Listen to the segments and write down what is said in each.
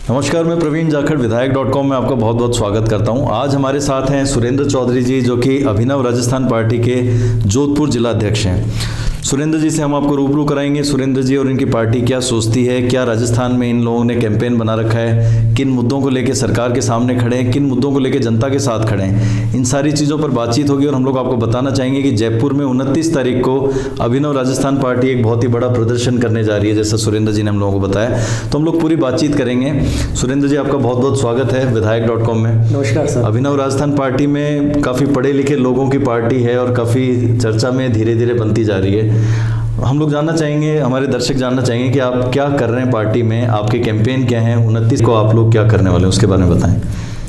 नमस्कार, मैं प्रवीण जाखड़ विधायक.com में आपका बहुत बहुत स्वागत करता हूं। आज हमारे साथ हैं सुरेंद्र चौधरी जी, जो कि अभिनव राजस्थान पार्टी के जोधपुर जिला अध्यक्ष हैं। सुरेंद्र जी से हम आपको रूबरू कराएंगे। सुरेंद्र जी और इनकी पार्टी क्या सोचती है, क्या राजस्थान में इन लोगों ने कैंपेन बना रखा है, किन मुद्दों को लेकर सरकार के सामने खड़े हैं, किन मुद्दों को लेकर जनता के साथ खड़े हैं, इन सारी चीज़ों पर बातचीत होगी। और हम लोग आपको बताना चाहेंगे कि जयपुर में 29 तारीख को अभिनव राजस्थान पार्टी एक बहुत ही बड़ा प्रदर्शन करने जा रही है, जैसा सुरेंद्र जी ने हम लोगों को बताया। तो हम लोग पूरी बातचीत करेंगे। सुरेंद्र जी, आपका बहुत बहुत स्वागत है विधायक.com में। नमस्कार सर। अभिनव राजस्थान पार्टी में काफ़ी पढ़े लिखे लोगों की पार्टी है और काफ़ी चर्चा में धीरे धीरे बनती जा रही है। हम लोग जानना चाहेंगे, हमारे दर्शक जानना चाहेंगे कि आप क्या कर रहे हैं पार्टी में, आपके कैंपेन क्या हैं, 29 को आप लोग क्या करने वाले हैं, उसके बारे में बताएं।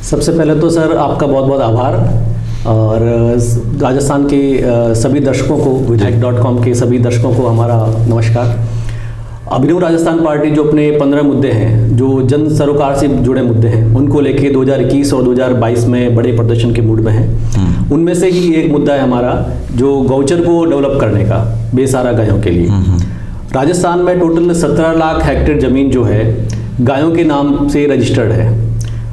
सबसे पहले तो सर आपका बहुत बहुत आभार, और राजस्थान के सभी दर्शकों को, विधायक.com के सभी दर्शकों को हमारा नमस्कार। अभिनव राजस्थान पार्टी जो अपने 15 मुद्दे हैं, जो जन सरोकार से जुड़े मुद्दे हैं, उनको लेके 2021 और 2022 में बड़े प्रदर्शन के मूड में हैं। उनमें से ही एक मुद्दा है हमारा, जो गौचर को डेवलप करने का, बेसहारा गायों के लिए। राजस्थान में टोटल 17 लाख हेक्टेयर ज़मीन जो है गायों के नाम से रजिस्टर्ड है।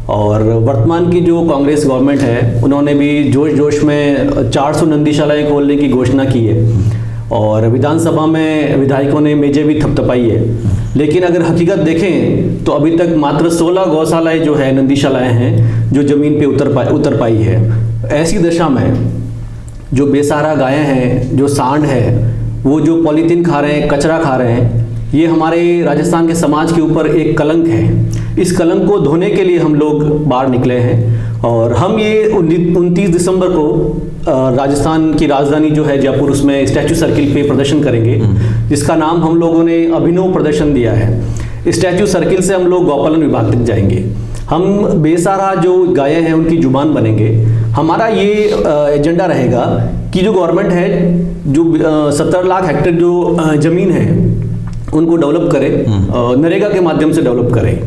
और वर्तमान की जो कांग्रेस गवर्नमेंट है, उन्होंने भी जोश जोश में 400 नंदीशालाएँ खोलने की घोषणा की है, और विधानसभा में विधायकों ने मेजें भी थपथपाई है। लेकिन अगर हकीकत देखें तो अभी तक मात्र 16 गौशालाएँ जो है, नंदीशालाएँ हैं, जो ज़मीन पे उतर पाई है। ऐसी दशा में जो बेसहारा गायें हैं, जो सांड है, वो जो पॉलीथीन खा रहे हैं, कचरा खा रहे हैं, ये हमारे राजस्थान के समाज के ऊपर एक कलंक है। इस कलंक को धोने के लिए हम लोग बाहर निकले हैं, और हम ये 29 दिसंबर को राजस्थान की राजधानी जो है जयपुर, उसमें स्टैचू सर्किल पे प्रदर्शन करेंगे, जिसका नाम हम लोगों ने अभिनव प्रदर्शन दिया है। स्टैचू सर्किल से हम लोग गौपालन विभाग तक जाएंगे। हम बेसहारा जो गायें हैं उनकी जुबान बनेंगे। हमारा ये एजेंडा रहेगा कि जो गवर्नमेंट है, जो 17 लाख हेक्टेयर जो ज़मीन है, उनको डेवलप करे, नरेगा के माध्यम से डेवलप करे।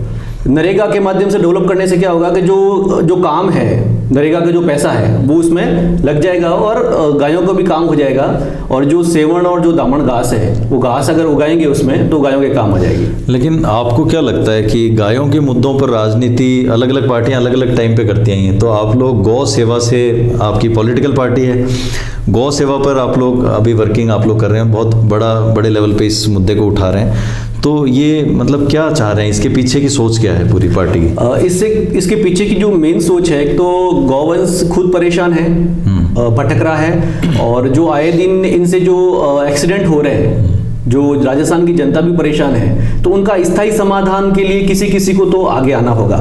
नरेगा के माध्यम से डेवलप करने से क्या होगा कि जो काम है, नरेगा का जो पैसा है वो उसमें लग जाएगा, और गायों को भी काम हो जाएगा। और जो सेवण और जो दामन घास है, वो घास अगर उगाएंगे उसमें, तो गायों के काम आ जाएगी। लेकिन आपको क्या लगता है कि गायों के मुद्दों पर राजनीति अलग अलग पार्टियां अलग अलग टाइम पे करती आई हैं, तो आप लोग गौ सेवा से, आपकी पॉलिटिकल पार्टी है, गौ सेवा पर आप लोग अभी वर्किंग आप लोग कर रहे हैं, बहुत बड़े लेवल पे इस मुद्दे को उठा रहे हैं। तो ये मतलब क्या चाह रहे हैं, इसके पीछे की सोच क्या है पूरी पार्टी की? इसके पीछे की जो मेन सोच है, तो गौवंश खुद परेशान है, भटक रहा है, और जो आए दिन इनसे जो एक्सीडेंट हो रहे हैं, जो राजस्थान की जनता भी परेशान है, तो उनका स्थायी समाधान के लिए किसी को तो आगे आना होगा।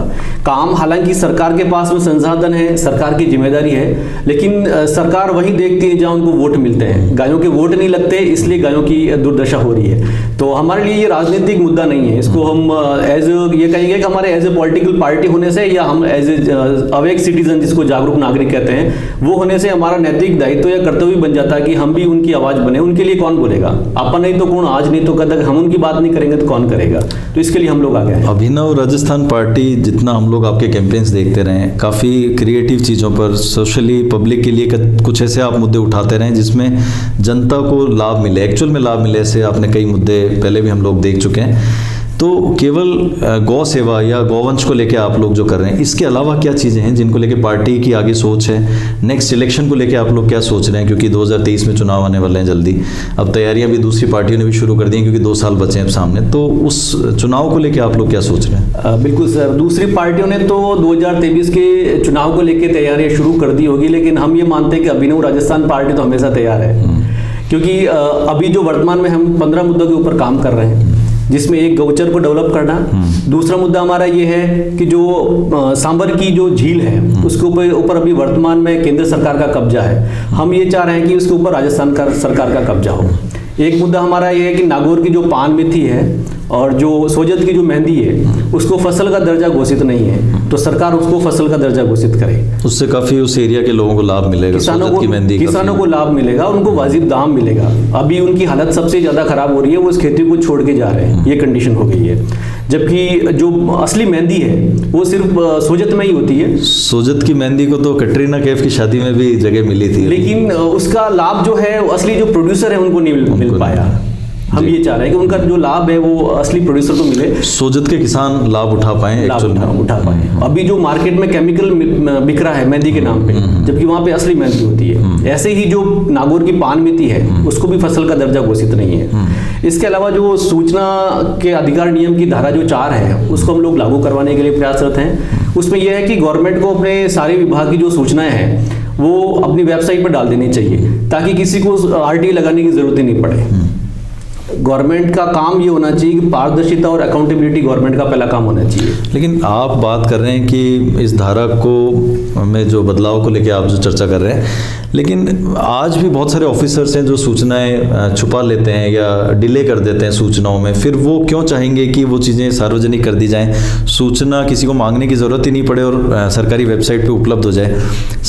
काम हालांकि सरकार के पास में संसाधन है, सरकार की जिम्मेदारी है, लेकिन सरकार वही देखती है जहां उनको वोट मिलते हैं। गायों के वोट नहीं लगते, इसलिए गायों की दुर्दशा हो रही है। तो हमारे लिए ये राजनीतिक मुद्दा नहीं है। इसको हम ये कहेंगे कि हमारे एज ए पॉलिटिकल पार्टी होने से, या हम एज ए अवेक सिटीजन, जिसको जागरूक नागरिक कहते हैं, वो होने से हमारा नैतिक दायित्व या कर्तव्य बन जाता है कि हम भी उनकी आवाज़ बने। उनके लिए कौन बोलेगा? अपन नहीं तो कौन, आज नहीं तो कल, हम उनकी बात नहीं करेंगे तो कौन करेगा? तो इसके लिए हम लोग आ गए हैं। अभिनव राजस्थान पार्टी, जितना हम लोग आपके कैंपेन्स देखते रहे, काफ़ी क्रिएटिव चीज़ों पर, सोशली पब्लिक के लिए कुछ ऐसे आप मुद्दे उठाते रहे जिसमें जनता को लाभ मिले, एक्चुअल में लाभ मिले। ऐसे आपने कई मुद्दे पहले भी हम लोग देख चुके हैं। तो केवल गौ सेवा या गौवंश को लेकर आप लोग जो कर रहे हैं, इसके अलावा क्या चीज़ें हैं जिनको लेकर पार्टी की आगे सोच है? नेक्स्ट इलेक्शन को लेकर आप लोग क्या सोच रहे हैं, क्योंकि 2023 में चुनाव आने वाले हैं जल्दी। अब तैयारियां भी दूसरी पार्टियों ने भी शुरू कर दी हैं, क्योंकि 2 साल बचे हैं अब सामने। तो उस चुनाव को लेकर आप लोग क्या सोच रहे हैं? बिल्कुल सर, दूसरी पार्टियों ने तो 2023 के चुनाव को लेकर तैयारियाँ शुरू कर दी होगी, लेकिन हम ये मानते हैं कि अभिनव राजस्थान पार्टी तो हमेशा तैयार है। क्योंकि अभी जो वर्तमान में हम 15 मुद्दों के ऊपर काम कर रहे हैं, जिसमें एक गौचर को डेवलप करना, दूसरा मुद्दा हमारा ये है कि जो सांबर की जो झील है, उसके ऊपर अभी वर्तमान में केंद्र सरकार का कब्जा है। हम ये चाह रहे हैं कि उसके ऊपर राजस्थान सरकार का कब्जा हो। एक मुद्दा हमारा ये है कि नागौर की जो पान मेथी है और जो सोजत की जो मेहंदी है, उसको फसल का दर्जा घोषित नहीं है, तो सरकार उसको फसल का दर्जा घोषित करे। उससे काफी उस एरिया के लोगों को लाभ मिलेगा, किसानों को लाभ मिलेगा, उनको वाजिब दाम मिलेगा। अभी उनकी हालत सबसे ज्यादा खराब हो रही है, वो इस खेती को छोड़ के जा रहे हैं, ये कंडीशन हो गई है। जबकि जो असली मेहंदी है वो सिर्फ सोजत में ही होती है। सोजत की मेहंदी को तो कटरीना कैफ की शादी में भी जगह मिली थी, लेकिन उसका लाभ जो है असली जो प्रोड्यूसर है उनको नहीं मिल पाया। हम ये चाह रहे हैं कि उनका जो लाभ है वो असली प्रोड्यूसर को मिले, सोजत के किसान लाभ उठा पाएं, लाभ एक्चुअल में उठा पाए। अभी जो मार्केट में केमिकल बिक रहा है मेहंदी के नाम पे, जबकि वहाँ पे असली मेहंदी होती है। ऐसे ही जो नागौर की पान मेथी है उसको भी फसल का दर्जा घोषित नहीं है। इसके अलावा जो सूचना के अधिकार नियम की धारा जो 4 है उसको हम लोग लागू करवाने के लिए प्रयासरत हैं। उसमें यह है कि गवर्नमेंट को अपने सारे विभाग की जो सूचनाएं हैं वो अपनी वेबसाइट पर डाल देनी चाहिए, ताकि किसी को आरटीआई लगाने की जरूरत ही नहीं पड़े। गवर्नमेंट का काम ये होना चाहिए कि पारदर्शिता और अकाउंटेबिलिटी गवर्नमेंट का पहला काम होना चाहिए। लेकिन आप बात कर रहे हैं कि इस धारा को में जो बदलाव को लेकर आप जो चर्चा कर रहे हैं, लेकिन आज भी बहुत सारे ऑफिसर्स हैं जो सूचनाएं छुपा लेते हैं या डिले कर देते हैं सूचनाओं में। फिर वो क्यों चाहेंगे कि वो चीज़ें सार्वजनिक कर दी जाएं, सूचना किसी को मांगने की ज़रूरत ही नहीं पड़े और सरकारी वेबसाइट पे उपलब्ध हो जाए।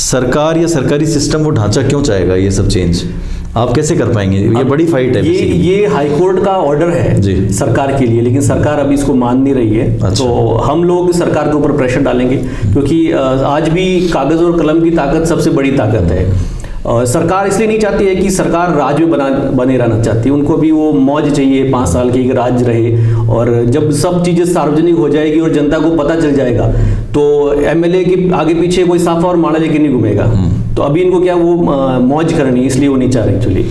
सरकार या सरकारी सिस्टम वो ढांचा क्यों चाहेगा ये सब चेंज? आप कैसे कर पाएंगे? ये बड़ी फाइट है। ये हाई कोर्ट का ऑर्डर है जी सरकार के लिए, लेकिन सरकार अभी इसको मान नहीं रही है। अच्छा। तो हम लोग सरकार के ऊपर प्रेशर डालेंगे, क्योंकि आज भी कागज और कलम की ताकत सबसे बड़ी ताकत है। सरकार इसलिए नहीं चाहती है कि सरकार राज में बने रहना चाहती है, उनको भी वो मौज चाहिए 5 साल की राज रहे, और जब सब चीज़ें सार्वजनिक हो जाएगी और जनता को पता चल जाएगा तो एमएलए के आगे पीछे कोई साफा और माड़ा लेके नहीं घूमेगा। तो अभी इनको क्या वो मौज करनी, इसलिए वो नहीं चाह रहे एक्चुअली।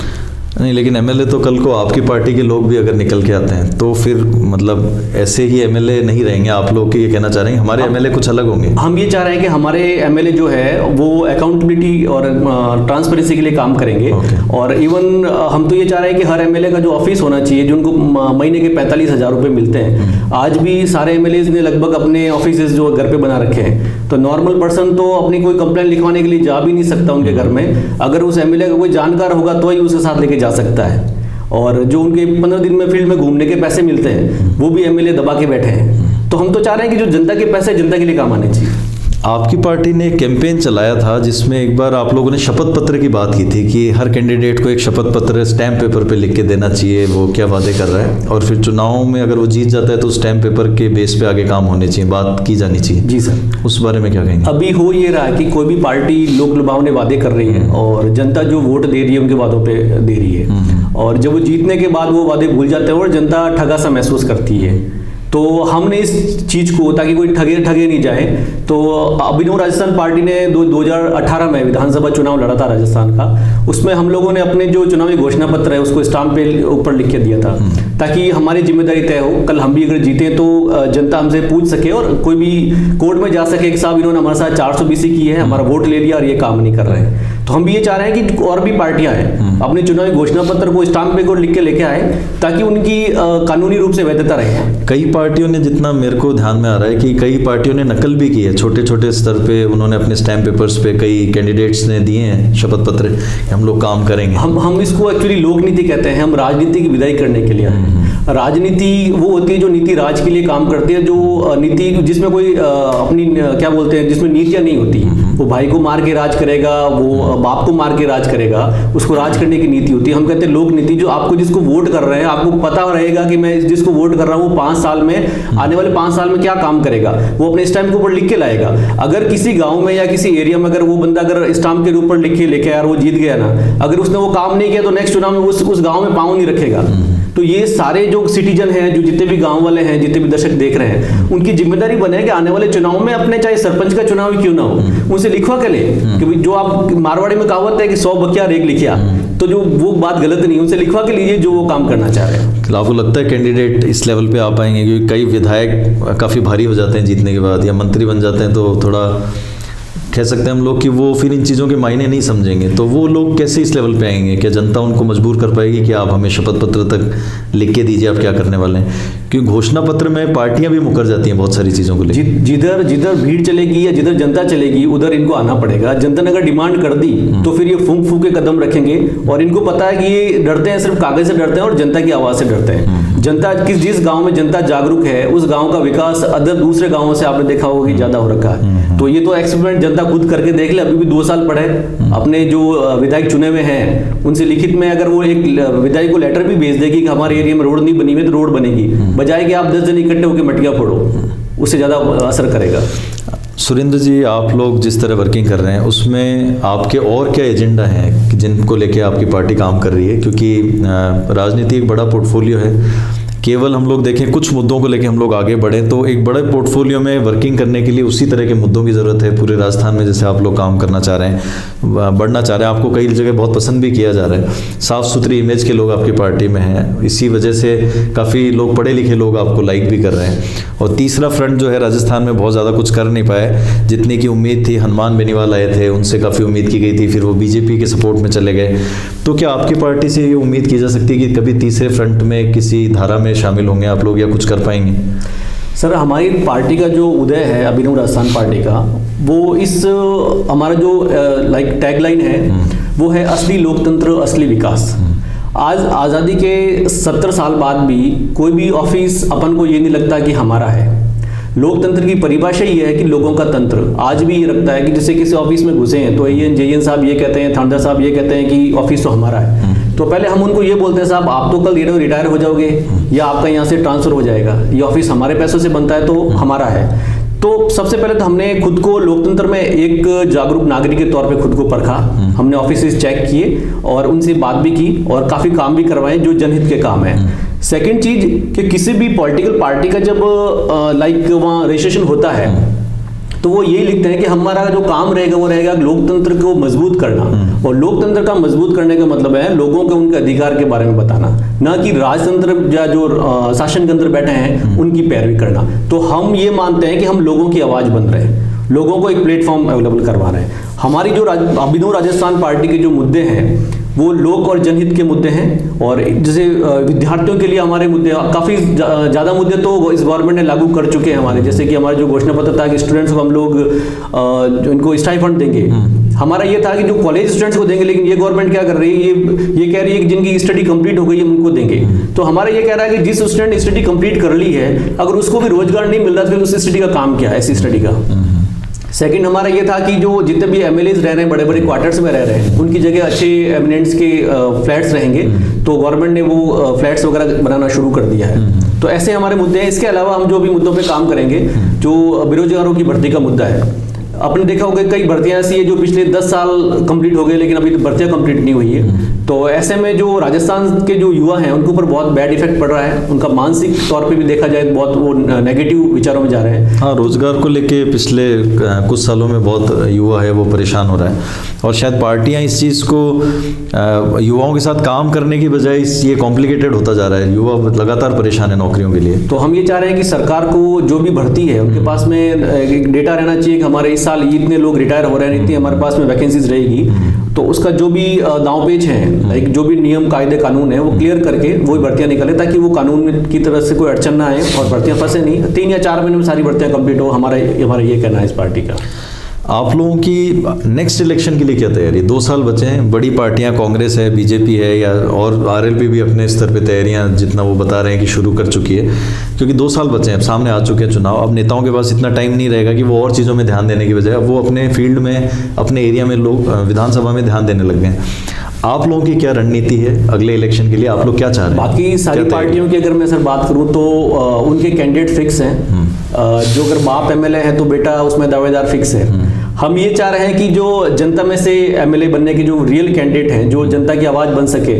नहीं, लेकिन एमएलए तो कल को आपकी पार्टी के लोग भी अगर निकल के आते हैं तो फिर मतलब ऐसे ही एमएलए नहीं रहेंगे। आप लोग की ये कहना चाह रहे हैं हमारे एमएलए कुछ अलग होंगे? हम ये चाह रहे हैं कि हमारे एमएलए जो है वो अकाउंटेबिलिटी और ट्रांसपेरेंसी के लिए काम करेंगे। और इवन हम तो ये चाह रहे हैं कि हर एमएलए का जो ऑफिस होना चाहिए, जो उनको महीने के 45,000 रुपये मिलते हैं, आज भी सारे एमएलए ने लगभग अपने ऑफिस जो घर पे बना रखे हैं। तो नॉर्मल पर्सन तो अपनी कोई कंप्लेंट लिखवाने के लिए जा भी नहीं सकता उनके घर में। अगर उस एमएलए का कोई जानकार होगा तो ही उसके साथ लेके जा सकता है। और जो उनके 15 दिन में फील्ड में घूमने के पैसे मिलते हैं वो भी एमएलए दबा के बैठे हैं। तो हम तो चाह रहे हैं कि जो जनता के पैसे जनता के लिए काम आने चाहिए। आपकी पार्टी ने एक कैंपेन चलाया था जिसमें एक बार आप लोगों ने शपथ पत्र की बात की थी कि हर कैंडिडेट को एक शपथ पत्र स्टैम्प पेपर पे लिख के देना चाहिए। वो क्या वादे कर रहा है, और फिर चुनाव में अगर वो जीत जाता है तो स्टैम्प पेपर के बेस पे आगे काम होने चाहिए, बात की जानी चाहिए। जी सर, उस बारे में क्या कहेंगे? अभी हो ये रहा है कि कोई भी पार्टी लोक लुभावने वादे कर रही है और जनता जो वोट दे रही है उनके वादों पे दे रही है, और जब वो जीतने के बाद वो वादे भूल जाते हैं और जनता ठगा सा महसूस करती है। तो हमने इस चीज़ को, ताकि कोई ठगे नहीं जाए, तो अभिनव राजस्थान पार्टी ने 2018 में विधानसभा चुनाव लड़ा था राजस्थान का। उसमें हम लोगों ने अपने जो चुनावी घोषणा पत्र है उसको स्टाम्प पे ऊपर लिख के दिया था, ताकि हमारी जिम्मेदारी तय हो। कल हम भी अगर जीते तो जनता हमसे पूछ सके और कोई भी कोर्ट में जा सके कि साहब इन्होंने हमारे साथ 420 की है, हमारा वोट ले लिया और ये काम नहीं कर रहे हैं। तो हम भी ये चाह रहे हैं कि और भी पार्टियां हैं अपने चुनावी घोषणा पत्र को स्टाम्प पे लिख के लेके आए, ताकि उनकी कानूनी रूप से वैधता रहे। कई पार्टियों ने, जितना मेरे को ध्यान में आ रहा है कि कई पार्टियों ने नकल भी की है, छोटे छोटे स्तर पे उन्होंने अपने स्टैम्प पेपर्स पे कई कैंडिडेट्स ने दिए हैं शपथ पत्र कि हम लोग काम करेंगे। हम इसको एक्चुअली लोक नीति कहते हैं। हम राजनीति की विदाई करने के लिए राजनीति वो होती है जो नीति राज के लिए काम करती है, जो नीति जिसमें कोई अपनी क्या बोलते हैं, जिसमें नीतियां नहीं होती। वो भाई को मार के राज करेगा, वो बाप को मार के राज करेगा, उसको राज करने की नीति होती है। हम कहते हैं लोक नीति, जो आपको जिसको वोट कर रहे हैं आपको पता रहेगा कि मैं जिसको वोट कर रहा हूँ वो 5 साल में, आने वाले 5 साल में क्या काम करेगा, वो अपने स्टैम्प के ऊपर लिख के लाएगा। अगर किसी गांव में या किसी एरिया में अगर वो बंदा अगर स्टैम्प के ऊपर लिख के लेके आया और वो जीत गया ना, अगर उसने वो काम नहीं किया तो नेक्स्ट चुनाव में उस गांव में पांव नहीं रखेगा। तो ये सारे जो सिटीजन हैं, जो जितने भी गांव वाले हैं, जितने भी दर्शक देख रहे हैं, उनकी जिम्मेदारी बने कि आने वाले चुनाव में अपने, चाहे सरपंच का चुनाव ही क्यों ना हो, उनसे लिखवा के ले कि जो आप मारवाड़ी में कहावत है कि 100 बकिया रेग लिखिया, तो जो वो बात गलत नहीं, उनसे लिखवा के लीजिए जो वो काम करना चाह रहे हैं। आपको लगता है कैंडिडेट इस लेवल पे आ पाएंगे? क्योंकि कई विधायक काफ़ी भारी हो जाते हैं जीतने के बाद, या मंत्री बन जाते हैं तो थोड़ा कह सकते हैं हम लोग कि वो फिर इन चीज़ों के मायने नहीं समझेंगे। तो वो लोग कैसे इस लेवल पे आएंगे? क्या जनता उनको मजबूर कर पाएगी कि आप हमें शपथ पत्र तक लिख के दीजिए आप क्या करने वाले हैं? क्योंकि घोषणा पत्र में पार्टियां भी मुकर जाती हैं बहुत सारी चीज़ों को लेकर। जिधर जिधर भीड़ चलेगी या जिधर जनता चलेगी उधर इनको आना पड़ेगा। जनता ने अगर डिमांड कर दी तो फिर ये फूंक फूंक के कदम रखेंगे, और इनको पता है कि ये डरते हैं, सिर्फ कागज से डरते हैं और जनता की आवाज़ से डरते हैं। जनता जिस गांव में जनता जागरूक है उस गांव का विकास अदर दूसरे गांवों से आपने देखा होगा कि ज्यादा हो रखा है। तो ये तो एक्सपेरिमेंट जनता खुद करके देख ले। अभी भी 2 साल पड़े, अपने जो विधायक चुने हुए हैं उनसे लिखित में अगर वो एक विधायक को लेटर भी भेज देगी कि हमारे एरिया में रोड नहीं बनी हुई तो रोड बनेगी, बजाय कि आप 10 जन इकट्ठे होकर मटिया फोड़ो, उससे ज्यादा असर करेगा। सुरेंद्र जी, आप लोग जिस तरह वर्किंग कर रहे हैं उसमें आपके और क्या एजेंडा हैं कि जिनको लेके आपकी पार्टी काम कर रही है? क्योंकि राजनीति एक बड़ा पोर्टफोलियो है। केवल हम लोग देखें कुछ मुद्दों को लेके हम लोग आगे बढ़ें तो एक बड़े पोर्टफोलियो में वर्किंग करने के लिए उसी तरह के मुद्दों की ज़रूरत है। पूरे राजस्थान में जैसे आप लोग काम करना चाह रहे हैं, बढ़ना चाह रहे हैं, आपको कई जगह बहुत पसंद भी किया जा रहा है, साफ़ सुथरी इमेज के लोग आपकी पार्टी में हैं, इसी वजह से काफ़ी लोग पढ़े लिखे लोग आपको लाइक भी कर रहे हैं। और तीसरा फ्रंट जो है राजस्थान में बहुत ज़्यादा कुछ कर नहीं पाए, जितनी की उम्मीद थी। हनुमान बेनीवाल आए थे, उनसे काफ़ी उम्मीद की गई थी, फिर वो बीजेपी के सपोर्ट में चले गए। तो क्या आपकी पार्टी से ये उम्मीद की जा सकती है कि कभी तीसरे फ्रंट में किसी धारा में शामिल होंगे आप लोग या कुछ कर पाएंगे? सर, हमारी पार्टी का जो उदय है अभिनव राजस्थान पार्टी का, वो इस हमारा जो टैगलाइन है वो है असली लोकतंत्र असली विकास। आज आज़ादी के 70 साल बाद भी कोई भी ऑफिस अपन को ये नहीं लगता कि हमारा है। लोकतंत्र की परिभाषा ही है कि लोगों का तंत्र। आज भी ये रखता है कि जैसे किसी ऑफिस में घुसे हैं तो जेएन साहब ये कहते हैं, थानेदार साहब ये कहते हैं कि ऑफिस तो हमारा है। तो पहले हम उनको ये बोलते हैं, साहब आप तो कल रिटायर हो जाओगे या आपका यहाँ से ट्रांसफर हो जाएगा, ये ऑफिस हमारे पैसों से बनता है तो हमारा है। तो सबसे पहले तो हमने खुद को लोकतंत्र में एक जागरूक नागरिक के तौर पे खुद को परखा। हमने ऑफिस चेक किए और उनसे बात भी की और काफ़ी काम भी करवाए जो जनहित के काम है। सेकंड चीज कि किसी भी पॉलिटिकल पार्टी का जब वहाँ रजिस्ट्रेशन होता है तो वो यही लिखते हैं कि हमारा जो काम रहेगा वो रहेगा लोकतंत्र को मजबूत करना। और लोकतंत्र का मजबूत करने का मतलब है लोगों के उनके अधिकार के बारे में बताना, ना कि राजतंत्र या जो शासन के अंदर बैठे हैं उनकी पैरवी करना। तो हम ये मानते हैं कि हम लोगों की आवाज बन रहे हैं, लोगों को एक प्लेटफॉर्म अवेलेबल करवा रहे हैं। हमारी जो अभिनव राजस्थान पार्टी के जो मुद्दे हैं वो लोक और जनहित के मुद्दे हैं। और जैसे विद्यार्थियों के लिए हमारे मुद्दे काफ़ी ज़्यादा मुद्दे तो इस गवर्नमेंट ने लागू कर चुके हैं हमारे। जैसे कि हमारा जो घोषणा पत्र था कि स्टूडेंट्स को हम लोग इनको स्टाइपेंड देंगे। हमारा ये था कि जो कॉलेज स्टूडेंट्स को देंगे, लेकिन ये गवर्नमेंट क्या कर रही है, ये कह रही है कि जिनकी स्टडी कंप्लीट हो गई है उनको देंगे। तो हमारा ये कह रहा है कि जिस स्टूडेंट स्टडी कंप्लीट कर ली है अगर उसको भी रोजगार नहीं मिल रहा तो उस स्टडी का काम क्या है, ऐसी स्टडी का। सेकंड हमारा ये था कि जो जितने भी एमएलएज रह रहे हैं, बड़े बड़े क्वार्टर्स में रह रहे हैं, उनकी जगह अच्छे एमिनेंट्स के फ्लैट्स रहेंगे। तो गवर्नमेंट ने वो फ्लैट्स वगैरह बनाना शुरू कर दिया है। तो ऐसे हमारे मुद्दे हैं। इसके अलावा हम जो भी मुद्दों पे काम करेंगे, जो बेरोजगारों की भर्ती का मुद्दा है, आपने देखा होगा कई भर्तियां ऐसी है जो पिछले 10 साल कंप्लीट हो गए लेकिन अभी भर्तियां कंप्लीट नहीं हुई है। तो ऐसे में जो राजस्थान के जो युवा हैं उनके ऊपर बहुत बैड इफेक्ट पड़ रहा है। उनका मानसिक तौर पे भी देखा जाए बहुत वो नेगेटिव विचारों में जा रहे हैं। हाँ, रोजगार को लेके पिछले कुछ सालों में बहुत युवा है वो परेशान हो रहा है। और शायद पार्टियां इस चीज़ को युवाओं के साथ काम करने की बजाय ये कॉम्प्लिकेटेड होता जा रहा है। युवा लगातार परेशान है नौकरियों के लिए। तो हम ये चाह रहे हैं कि सरकार को जो भी भर्ती है उनके पास में एक डेटा रहना चाहिए कि हमारे इस साल इतने लोग रिटायर हो रहे हैं, इतनी हमारे पास में वैकेंसीज रहेगी। तो उसका जो भी दांवपेच है, लाइक जो भी नियम कायदे कानून है वो क्लियर करके वो भर्तियां निकाले ताकि वो कानून की तरफ से कोई अड़चन ना आए और भर्तियां फंसे नहीं। 3 या 4 महीने में सारी भर्तियां कंप्लीट हो, हमारा ये कहना है इस पार्टी का। आप लोगों की नेक्स्ट इलेक्शन के लिए क्या तैयारी? 2 साल बचे हैं, बड़ी पार्टियां कांग्रेस है, बीजेपी है या और आरएलपी भी अपने स्तर पे तैयारियां जितना वो बता रहे हैं कि शुरू कर चुकी है, क्योंकि 2 साल बचे हैं, अब सामने आ चुके हैं चुनाव। अब नेताओं के पास इतना टाइम नहीं रहेगा कि वो और चीज़ों में ध्यान देने की बजाय अब वो अपने फील्ड में, अपने एरिया में, लोग विधानसभा में ध्यान देने लग गए हैं। आप लोगों की क्या रणनीति है अगले इलेक्शन के लिए? आप लोग क्या चाह रहे हैं? बाकी सारी पार्टियों की अगर मैं सर बात करूं तो उनके कैंडिडेट फिक्स हैं। जो अगर बाप एमएलए है तो बेटा उसमें दावेदार फिक्स है। हम ये चाह रहे हैं कि जो जनता में से एमएलए बनने के जो रियल कैंडिडेट हैं, जो जनता की आवाज बन सके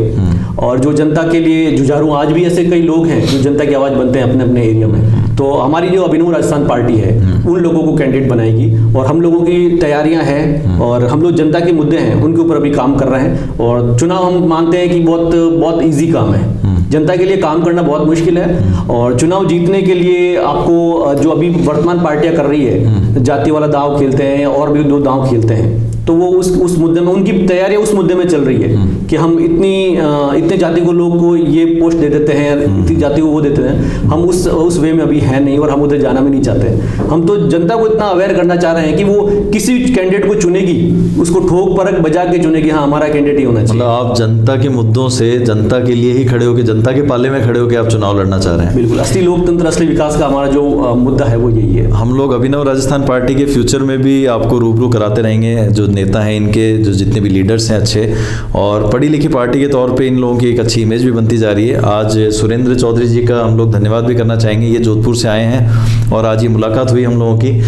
और जो जनता के लिए जुझारू, आज भी ऐसे कई लोग हैं जो जनता की आवाज बनते हैं अपने अपने एरिया में। तो हमारी जो अभिनव राजस्थान पार्टी है उन लोगों को कैंडिडेट बनाएगी और हम लोगों की तैयारियां हैं और हम लोग जनता के मुद्दे हैं उनके ऊपर अभी काम कर रहे हैं। और चुनाव हम मानते हैं कि बहुत ईजी काम है, जनता के लिए काम करना बहुत मुश्किल है। और चुनाव जीतने के लिए आपको जो अभी वर्तमान पार्टियां कर रही है, जाति वाला दांव खेलते हैं और भी 2 दांव खेलते हैं, तो वो उस मुद्दे में उनकी तैयारी उस मुद्दे में चल रही है कि हम इतने जाति को लोग को ये पोस्ट दे देते हैं, इतनी जाति को वो देते हैं। हम उस वे में अभी है नहीं और हम उधर जाना भी नहीं चाहते। हम तो जनता को इतना अवेयर करना चाह रहे हैं कि वो किसी कैंडिडेट को चुनेगी उसको ठोक परख बजा के चुनेगी, हाँ हमारा कैंडिडेट ही होना चाहिए। मतलब आप जनता के मुद्दों से, जनता के लिए ही खड़े होकर, जनता के पाले में खड़े होकर आप चुनाव लड़ना चाह रहे हैं? बिल्कुल, असली लोकतंत्र असली विकास का हमारा जो मुद्दा है वो यही है। हम लोग अभिनव राजस्थान पार्टी के फ्यूचर में भी आपको रूबरू कराते रहेंगे, जो नेता हैं इनके, जो जितने भी लीडर्स हैं अच्छे, और पढ़ी लिखी पार्टी के तौर पे इन लोगों की एक अच्छी इमेज भी बनती जा रही है। आज सुरेंद्र चौधरी जी का हम लोग धन्यवाद भी करना चाहेंगे, ये जोधपुर से आए हैं और आज ये मुलाकात हुई हम लोगों की,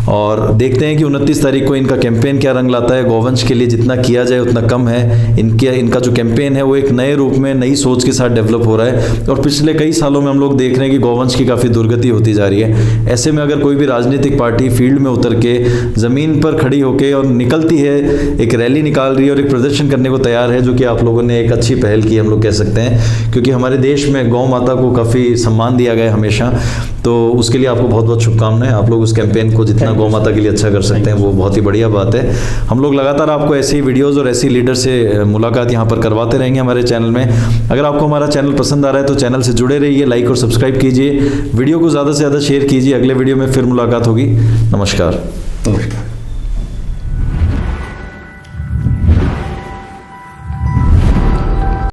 और देखते हैं कि 29 तारीख को इनका कैंपेन क्या रंग लाता है। गौवंश के लिए जितना किया जाए उतना कम है। इनका जो कैंपेन है वो एक नए रूप में, नई सोच के साथ डेवलप हो रहा है, और पिछले कई सालों में हम लोग देख रहे हैं कि गौवंश की काफ़ी दुर्गति होती जा रही है। ऐसे में अगर कोई भी राजनीतिक पार्टी फील्ड में उतर के ज़मीन पर खड़ी होके और निकलती है, एक रैली निकाल रही है और एक प्रदर्शन करने को तैयार है, जो कि आप लोगों ने एक अच्छी पहल की हम लोग कह सकते हैं, क्योंकि हमारे देश में गौ माता को काफ़ी सम्मान दिया गया हमेशा। तो उसके लिए आपको बहुत बहुत शुभकामनाएं। आप लोग उस कैंपेन को जितना गौ माता के लिए अच्छा कर सकते हैं वो बहुत ही बढ़िया बात है। हम लोग लगातार आपको ऐसी वीडियोस और ऐसी लीडर से मुलाकात यहाँ पर करवाते रहेंगे हमारे चैनल में। अगर आपको हमारा चैनल पसंद आ रहा है तो चैनल से जुड़े रहिए, लाइक और सब्सक्राइब कीजिए, वीडियो को ज़्यादा से ज़्यादा शेयर कीजिए। अगले वीडियो में फिर मुलाकात होगी। नमस्कार। नमस्कार।